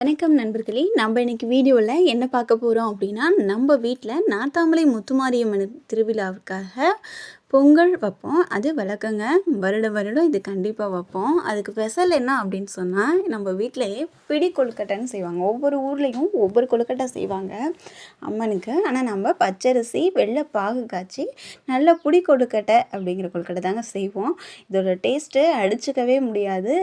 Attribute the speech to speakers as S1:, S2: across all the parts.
S1: வணக்கம் நண்பர்களே! நம்ம இன்னைக்கு வீடியோவில் என்ன பார்க்க போகிறோம் அப்படின்னா, நம்ம வீட்டில் நாத்தாமலை முத்துமாரியம்மன் திருவிழாவுக்காக பொங்கல் வைப்போம். அது வழக்கங்க. வருடம் இது கண்டிப்பாக வைப்போம். அதுக்கு ஸ்பெஷல் என்ன அப்படின்னு சொன்னால், நம்ம வீட்டிலேயே பிடி கொழுக்கட்டைன்னு செய்வாங்க. ஒவ்வொரு ஊர்லேயும் ஒவ்வொரு கொழுக்கட்டை செய்வாங்க அம்மனுக்கு. ஆனால் நம்ம பச்சரிசி வெள்ளை பாகு காய்ச்சி நல்ல புடி கொழுக்கட்டை அப்படிங்கிற கொழுக்கட்டை தாங்க செய்வோம். இதோட டேஸ்ட்டு அடிச்சுக்கவே முடியாது.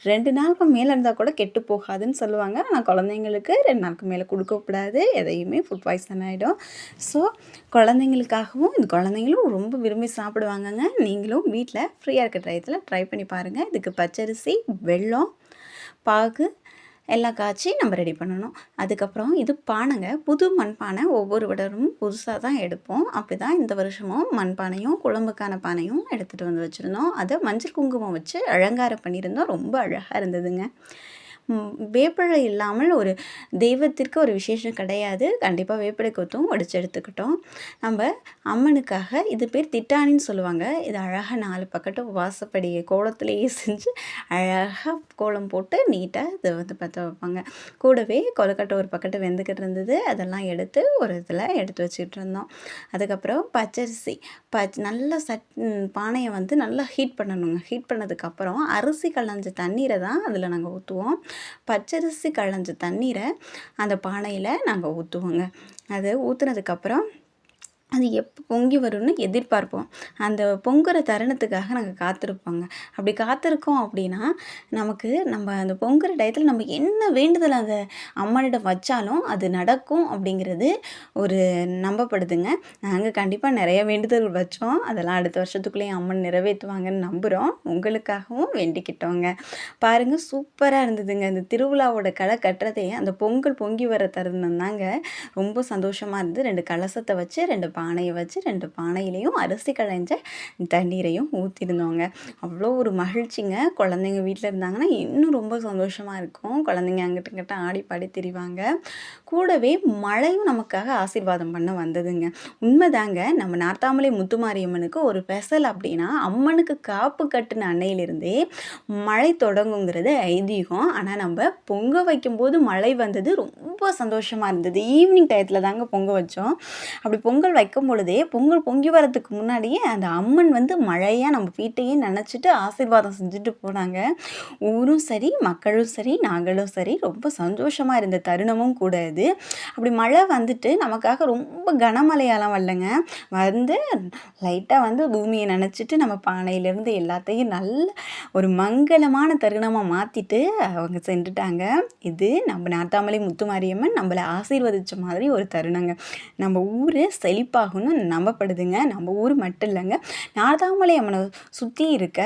S1: 2 நாளுக்கு மேலே இருந்தால் கூட கெட்டு போகாதுன்னு சொல்லுவாங்க. ஆனால் குழந்தைங்களுக்கு 2 நாளுக்கு மேலே கொடுக்கக்கூடாது. எதையுமே ஃபுட் பாய்சன் ஆகிடும். ஸோ குழந்தைங்களுக்காகவும் இது குழந்தைங்களும் ரொம்ப விரும்பி சாப்பிடுவாங்கங்க. நீங்களும் வீட்டில் ஃப்ரீயாக இருக்க டயத்தில் ட்ரை பண்ணி பாருங்கள். இதுக்கு பச்சரிசி, வெல்லம், பாகு எல்லாம் காய்ச்சி நம்ம ரெடி பண்ணணும். அதுக்கப்புறம் இது பானைங்க. புது மண்பானை. ஒவ்வொரு வருடமும் புதுசாக தான் எடுப்போம். அப்படி தான் இந்த வருஷமும் மண்பானையும் குழம்புக்கான பானையும் எடுத்துகிட்டு வந்து வச்சுருந்தோம். அதை மஞ்சள் குங்குமம் வச்சு அலங்காரம் பண்ணியிருந்தோம். ரொம்ப அழகாக இருந்ததுங்க. வேப்பிலை இல்லாமல் ஒரு தெய்வத்திற்கு ஒரு விசேஷம் கிடையாது. கண்டிப்பாக வேப்பிலை கொத்தும் உடைச்சு எடுத்துக்கிட்டோம். நம்ம அம்மனுக்காக இது பேர் திட்டானின்னு சொல்லுவாங்க. இது அழகாக 4 பக்கட்டும் வாசப்படி கோலத்திலேயே செஞ்சு அழகாக கோலம் போட்டு நீட்டாக இதை வந்து பற்ற வைப்பாங்க. கூடவே கொழுக்கட்டை ஒரு பக்கத்து வெந்துக்கிட்டு இருந்தது. அதெல்லாம் எடுத்து ஒரு இதில் எடுத்து வச்சுக்கிட்டு இருந்தோம். அதுக்கப்புறம் பச்சரிசி நல்லா பானையை வந்து நல்லா ஹீட் பண்ணணுங்க. ஹீட் பண்ணதுக்கப்புறம் அரிசி களைஞ்ச தண்ணீரை தான் அதில் நாங்கள் ஊற்றுவோம். பச்சரிசி களைஞ்ச தண்ணீரை அந்த பானையில் நாங்கள் ஊற்றுவோங்க. அது ஊற்றுனதுக்கப்புறம் அது எப்போ பொங்கி வரும்னு எதிர்பார்ப்போம். அந்த பொங்குற தருணத்துக்காக நாங்கள் காத்திருப்போங்க. அப்படி காத்திருக்கோம் அப்படின்னா, நம்ம அந்த பொங்குற டயத்தில் நம்ம என்ன வேண்டுதல் அந்த அம்மனிடம் வச்சாலும் அது நடக்கும் அப்படிங்கிறது ஒரு நம்பப்படுதுங்க. நாங்கள் கண்டிப்பாக நிறைய வேண்டுதல் வச்சோம். அதெல்லாம் அடுத்த வருஷத்துக்குள்ளேயும் அம்மன் நிறைவேற்றுவாங்கன்னு நம்புகிறோம். உங்களுக்காகவும் வேண்டிக்கிட்டோங்க. பாருங்கள், சூப்பராக இருந்ததுங்க. இந்த திருவிழாவோட களை கட்டுறதே அந்த பொங்கல் பொங்கி வர தருணம் தாங்க. ரொம்ப சந்தோஷமாக இருந்தது. 2 கலசத்தை வச்சு 2 பானையை வச்சு 2 பானையிலையும் அரிசி களைஞ்ச தண்ணீரையும் ஊற்றிருந்தோங்க. அவ்வளோ ஒரு மகிழ்ச்சிங்க. குழந்தைங்க வீட்டில் இருந்தாங்கன்னா இன்னும் ரொம்ப சந்தோஷமாக இருக்கும். குழந்தைங்க அங்கிட்ட இங்கிட்ட ஆடி பாடி திரிவாங்க. கூடவே மழையும் நமக்காக ஆசீர்வாதம் பண்ண வந்ததுங்க. உண்மைதாங்க. நம்ம நார்த்தாமலை முத்துமாரியம்மனுக்கு ஒரு ஸ்பெஷல் அப்படின்னா, அம்மனுக்கு காப்பு கட்டுன அன்னையிலிருந்தே மழை தொடங்குங்கிறது ஐதீகம். ஆனால் நம்ம பொங்க வைக்கும்போது மழை வந்தது ரொம்ப சந்தோஷமாக இருந்தது. ஈவினிங் டயத்தில் தாங்க பொங்க வச்சோம். அப்படி பொங்கல் வைக்கும் பொழுதே பொங்கல் பொங்கி வரதுக்கு முன்னாடியே அந்த அம்மன் வந்து மழையாக நம்ம வீட்டையே நினச்சிட்டு ஆசீர்வாதம் செஞ்சுட்டு போனாங்க. ஊரும் சரி, மக்களும் சரி, நாங்களும் சரி ரொம்ப சந்தோஷமாக இருந்த தருணமும் கூட இது. அப்படி மழை வந்துட்டு நமக்காக ரொம்ப கனமழையெல்லாம் வரலங்க. வந்து லைட்டாக வந்து பூமியை நினச்சிட்டு நம்ம பானையிலேருந்து எல்லாத்தையும் நல்ல ஒரு மங்களமான தருணமாக மாற்றிட்டு அவங்க சென்றுட்டாங்க. இது நம்ம நார்த்தாமலை முத்துமாரியம்மன் நம்மளை ஆசீர்வதித்த மாதிரி ஒரு தருணங்க. நம்ம ஊர் செழிப்பாகும்னு நம்பப்படுதுங்க. நம்ம ஊர் மட்டும் இல்லைங்க, நார்த்தாமலை அம்மனை சுற்றி இருக்க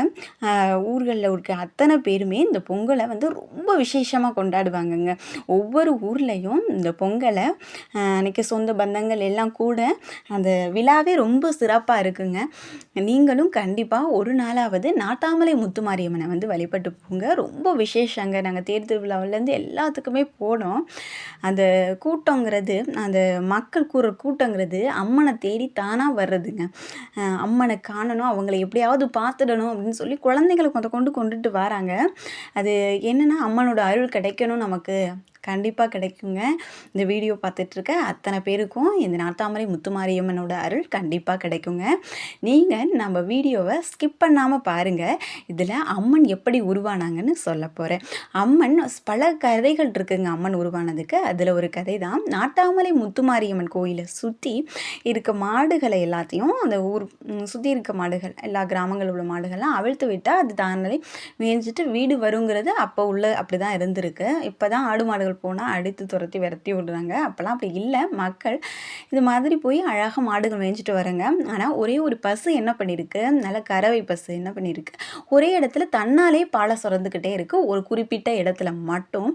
S1: ஊர்களில் இருக்க அத்தனை பேருமே இந்த பொங்கலை வந்து ரொம்ப விசேஷமாக கொண்டாடுவாங்கங்க. ஒவ்வொரு ஊர்லேயும் இந்த பொங்கலை அன்றைக்கி சொந்த பந்தங்கள் எல்லாம் கூட அந்த விழாவே ரொம்ப சிறப்பாக இருக்குங்க. நீங்களும் கண்டிப்பாக ஒரு நாளாவது நார்த்தாமலை முத்துமாரியம்மனை வந்து வழிபட்டு போங்க. ரொம்ப விசேஷங்க. நாங்கள் தேர் திருவிழாவிலேருந்து எல்லாத்துக்குமே போனோம். அந்த கூட்டங்கிறது, அந்த மக்கள் கூற கூட்டங்கிறது அம்மனை தேடி தானாக வர்றதுங்க. அம்மனை காணணும், அவங்கள எப்படியாவது பார்த்துடணும் அப்படின்னு சொல்லி குழந்தைகளை கொண்டுட்டு வராங்க. அது என்னென்னா, அம்மனோட அருள் கிடைக்கணும் நமக்கு. கண்டிப்பாக கிடைக்குங்க. இந்த வீடியோ பார்த்துட்ருக்க அத்தனை பேருக்கும் இந்த நார்த்தாமலை முத்துமாரியம்மனோட அருள் கண்டிப்பாக கிடைக்குங்க. நீங்கள் நம்ம வீடியோவை ஸ்கிப் பண்ணாமல் பாருங்கள். இதில் அம்மன் எப்படி உருவானாங்கன்னு சொல்ல போகிறேன். அம்மன் பல கதைகள் இருக்குங்க அம்மன் உருவானதுக்கு. அதில் ஒரு கதை தான் நார்த்தாமலை முத்துமாரியம்மன் கோயிலை சுற்றி இருக்க மாடுகளை எல்லாத்தையும், அந்த ஊர் சுற்றி இருக்க மாடுகள் எல்லா கிராமங்களில் உள்ள மாடுகள்லாம் அவிழ்த்து விட்டால் அது தானே மேய்ஞ்சிட்டு வீடு வருங்கிறது அப்போ அப்படி தான் இருந்திருக்கு. இப்போ தான் ஆடு மாடுகள் போனால் அடித்து துரத்தி விரட்டி விடுறாங்க. அப்போல்லாம் அப்படி இல்லை. மக்கள் இது மாதிரி போய் அழகாக மாடுகள் மேய்ஞ்சிட்டு வராங்க. ஆனால் ஒரே ஒரு பசு என்ன பண்ணியிருக்கு, நல்ல கறவை பசு என்ன பண்ணியிருக்கு, ஒரே இடத்துல தன்னாலே பாலை சுரந்துக்கிட்டே இருக்குது. ஒரு குறிப்பிட்ட இடத்துல மட்டும்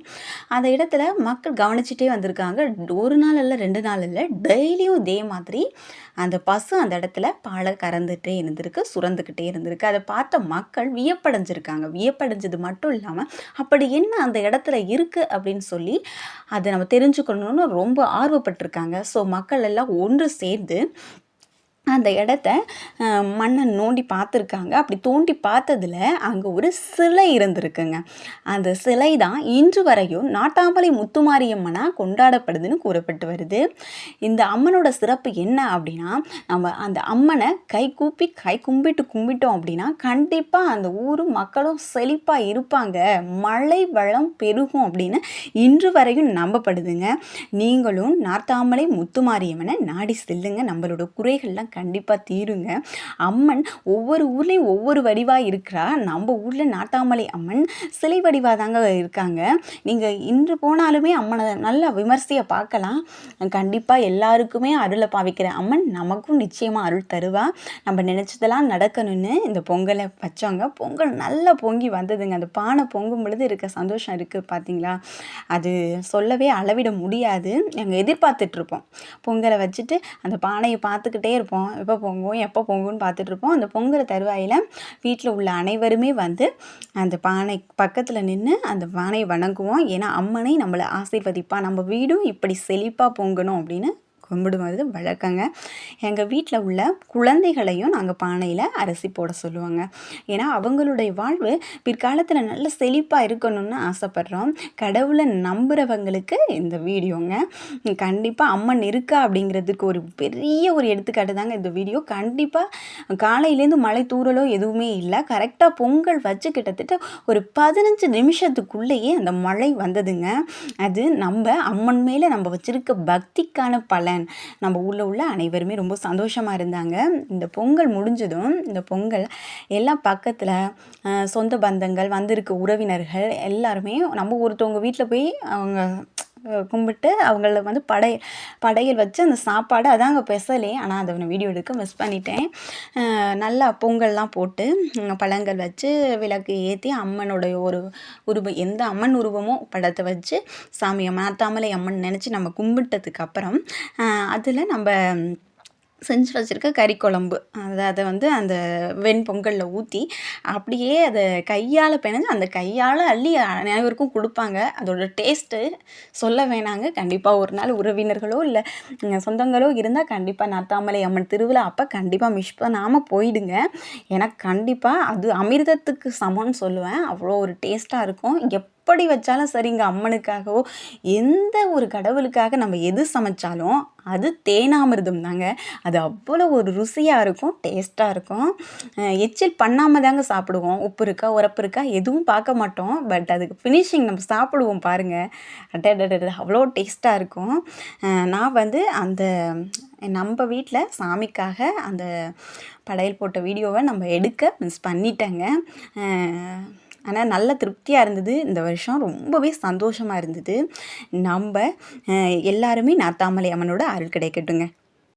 S1: அந்த இடத்துல மக்கள் கவனிச்சுட்டே வந்திருக்காங்க. ஒரு நாள் இல்லை, 2 நாள் இல்லை, டெய்லியும் இதே மாதிரி அந்த பசு அந்த இடத்துல பாலை கறந்துகிட்டே இருந்திருக்கு, சுரந்துக்கிட்டே இருந்திருக்கு. அதை பார்த்த மக்கள் வியப்படைஞ்சிருக்காங்க. வியப்படைஞ்சது மட்டும் இல்லாமல் அப்படி என்ன அந்த இடத்துல இருக்குது அப்படின்னு சொல்லி அதை நம்ம தெரிஞ்சுக்கணும்னு ரொம்ப ஆர்வப்பட்டிருக்காங்க. ஸோ மக்கள் எல்லாம் ஒன்று சேர்ந்து அந்த இடத்த மண்ணை நோண்டி பார்த்துருக்காங்க. அப்படி தோண்டி பார்த்ததில் அங்கே ஒரு சிலை இருந்திருக்குங்க. அந்த சிலை தான் இன்று வரையும் நாட்டாமலை முத்துமாரியம்மனாக கொண்டாடப்படுதுன்னு கூறப்பட்டு வருது. இந்த அம்மனோட சிறப்பு என்ன அப்படின்னா, நம்ம அந்த அம்மனை கை கும்பிட்டோம் அப்படின்னா கண்டிப்பாக அந்த ஊரும் மக்களும் செழிப்பாக இருப்பாங்க, மழை வளம் பெருகும் அப்படின்னு இன்று வரையும் நம்பப்படுதுங்க. நீங்களும் நார்த்தாமலை முத்துமாரியம்மனை நாடி செல்லுங்க. நம்மளோட குறைகள்லாம் கண்டிப்பாக தீருங்க. அம்மன் ஒவ்வொரு ஊர்லேயும் ஒவ்வொரு வடிவாக இருக்கிறா. நம்ம ஊரில் நாட்டாமலை அம்மன் சிலை வடிவாக தாங்க இருக்காங்க. நீங்கள் இன்று போனாலுமே அம்மனை நல்லா விமர்சையாக பார்க்கலாம். கண்டிப்பாக எல்லாருக்குமே அருளை பாவிக்கிற அம்மன் நமக்கும் நிச்சயமாக அருள் தருவா. நம்ம நினச்சதெல்லாம் நடக்கணும்னு இந்த பொங்கலை வச்சோங்க. பொங்கல் நல்லா பொங்கி வந்ததுங்க. அந்த பானை பொங்கும் பொழுது இருக்க சந்தோஷம் இருக்குது பார்த்தீங்களா, அது சொல்லவே அளவிட முடியாது. நாங்கள் எதிர்பார்த்துட்ருப்போம். பொங்கலை வச்சுட்டு அந்த பானையை பார்த்துக்கிட்டே இருப்போம். எப்போ பொங்குன்னு பார்த்துட்ருப்போம். அந்த பொங்குற தருவாயில் வீட்டில் உள்ள அனைவருமே வந்து அந்த பானை பக்கத்தில் நின்று அந்த பானையை வணங்குவோம். ஏன்னா அம்மனை நம்மளை ஆசீர்வதிப்பா, நம்ம வீடும் இப்படி செழிப்பாக பொங்கணும் அப்படின்னு கும்பிடுவது வழக்கங்க. எங்கள் வீட்டில் உள்ள குழந்தைகளையும் நாங்கள் பானையில் அரிசி போட சொல்லுவாங்க. ஏன்னா அவங்களுடைய வாழ்வு பிற்காலத்தில் நல்ல செழிப்பாக இருக்கணும்னு ஆசைப்படுறோம். கடவுளை நம்புகிறவங்களுக்கு இந்த வீடியோங்க. கண்டிப்பாக அம்மன் இருக்கா அப்படிங்கிறதுக்கு ஒரு பெரிய ஒரு எடுத்துக்காட்டு தாங்க இந்த வீடியோ. கண்டிப்பாக காலையிலேருந்து மழை தூறலோ எதுவுமே இல்லை. கரெக்டாக பொங்கல் வச்சு கிட்டத்தட்ட ஒரு 15 நிமிஷத்துக்குள்ளேயே அந்த மழை வந்ததுங்க. அது நம்ம அம்மன் மேலே நம்ம வச்சுருக்க பக்திக்கான பலன். நம்ம ஊரில் உள்ள அனைவருமே ரொம்ப சந்தோஷமாக இருந்தாங்க. இந்த பொங்கல் முடிஞ்சதும் இந்த பொங்கல் எல்லாம் பக்கத்தில் சொந்த பந்தங்கள் வந்திருக்க உறவினர்கள் எல்லாருமே நம்ம ஒருத்தவங்க வீட்டில் போய் அவங்க கும்பிட்டு அவங்கள வந்து படையல் வச்சு அந்த சாப்பாடு அதாங்க ஸ்பெஷலே. ஆனால் அதை நான் வீடியோ எடுக்க மிஸ் பண்ணிட்டேன். நல்லா பொங்கல்லாம் போட்டு பழங்கள் வச்சு விளக்கு ஏற்றி அம்மனுடைய ஒரு உருவம், எந்த அம்மன் உருவமோ படத்தை வச்சு சாமியை மாத்தாமலை அம்மன் நினச்சி நம்ம கும்பிட்டதுக்கு அப்புறம் அதில் நம்ம செஞ்சு வச்சுருக்க கறி குழம்பு அதை வந்து அந்த வெண்பொங்கலில் ஊற்றி அப்படியே அதை கையால் பிணைஞ்சு அந்த கையால் அள்ளி அனைவருக்கும் கொடுப்பாங்க. அதோட டேஸ்ட்டு சொல்ல வேணாங்க. கண்டிப்பாக ஒரு நாள் உறவினர்களோ இல்லை சொந்தங்களோ இருந்தால் கண்டிப்பாக நார்த்தாமலை அம்மன் திருவிழா அப்போ கண்டிப்பாக மிஸ் பண்ணாமல் போயிடுங்க. ஏன்னா கண்டிப்பாக அது அமிர்தத்துக்கு சமம்னு சொல்லுவேன். அவ்வளோ ஒரு டேஸ்ட்டாக இருக்கும். எப்படி வச்சாலும் சரிங்க, அம்மனுக்காகவோ எந்த ஒரு கடவுளுக்காக நம்ம எது சமைச்சாலும் அது தேனாமிர்தம் தாங்க. அது அவ்வளோ ஒரு ருசியாக இருக்கும், டேஸ்ட்டாக இருக்கும். எச்சில் பண்ணாமல் தாங்க சாப்பிடுவோம். உப்பு இருக்கா உரப்பு இருக்கா எதுவும் பார்க்க மாட்டோம். பட் அதுக்கு ஃபினிஷிங் நம்ம சாப்பிடுவோம் பாருங்கள், அட அவ்வளோ டேஸ்ட்டாக இருக்கும். நான் வந்து அந்த நம்ம வீட்டில் சாமிக்காக அந்த படையல் போட்ட வீடியோவை நம்ம எடுக்க மிஸ் பண்ணிட்டேங்க. ஆனால் நல்ல திருப்தியாக இருந்தது. இந்த வருஷம் ரொம்பவே சந்தோஷமாக இருந்தது. நம்ம எல்லாருமே நார்த்தாமலை அம்மனோட அருள் கிடைக்கட்டுங்க.